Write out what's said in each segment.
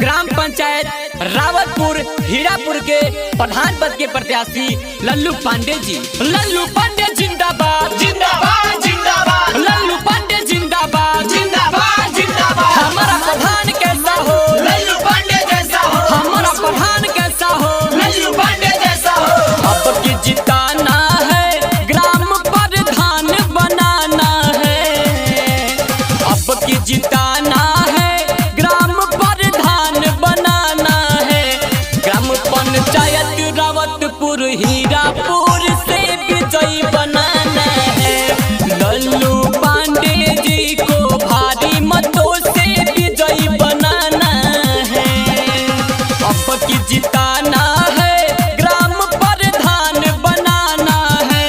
Gram panchayat Rawatpur Hirapur के प्रधान पद के प्रत्याशी लल्लू पांडे जी। लल्लू पांडे जिंदाबाद जिंदाबाद जिंदाबाद, लल्लू पांडे जिंदाबाद जिंदाबाद जिंदाबाद। हमारा प्रधान कैसा हो लल्लू पांडे जैसा हो, हमारा प्रधान कैसा हो लल्लू पांडे जैसा हो। अब की जिताना है, ग्राम प्रधान बनाना है। अब की जिताना है, ग्राम प्रधान बनाना है। ग्राम पंचायत रावतपुर हीरापुर से विजयी बनाना है। लल्लू पांडे जी को भारी मतों से विजयी बनाना है। अब की जिताना है, ग्राम प्रधान बनाना है।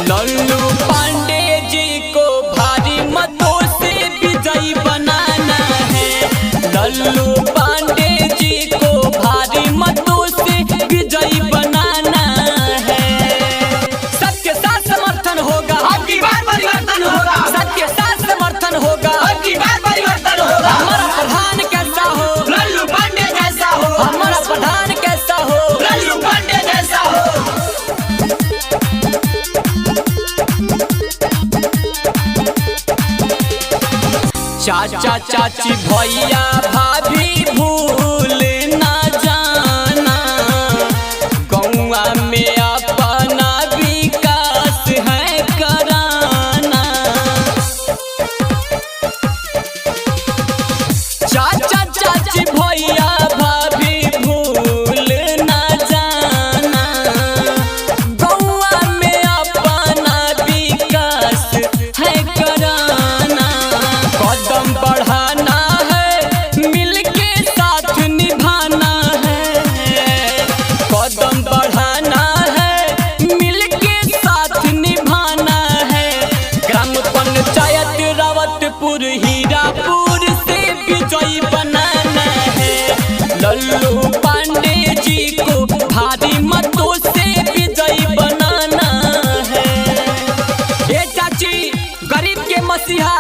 लल्लू पांडे जी को भारी मतों से विजयी बनाना है। लल्लू पांडे जी को भारी मतों से विजयी बनाना है। सबके साथ समर्थन होगा, अब की बार परिवर्तन होगा। सबके साथ समर्थन होगा, अब की बार परिवर्तन होगा। हमारा प्रधान कैसा हो लल्लू पांडे जैसा हो, हमारा प्रधान कैसा हो लल्लू पांडे जैसा हो। चाचा चाची भैया भाभी भूल ना जाना। गौवा में अपना विकास है कराना। चाचा चाची भैया भाभी भूल ना जाना। गौवा में अपना विकास है कराना। कदम बढ़ाना है, मिलके साथ निभाना है। कदम बढ़ाना है, मिलके साथ निभाना है। ग्राम पंचायत रावतपुर हीरापुर से विजयी बनाना है। लल्लू पांडे जी को भारी मतों से विजयी बनाना है। ये चाची गरीब के मसीहा,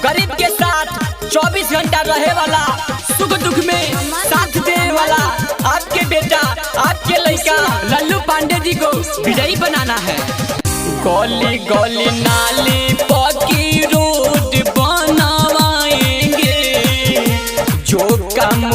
गरीब के साथ 24 घंटा रहे वाला, सुख दुख में साथ देने वाला आपके बेटा, आपके लड़का लल्लू पांडे जी को विजयी बनाना है। गली गली नाली पक्की रोड बनवाएंगे। जो काम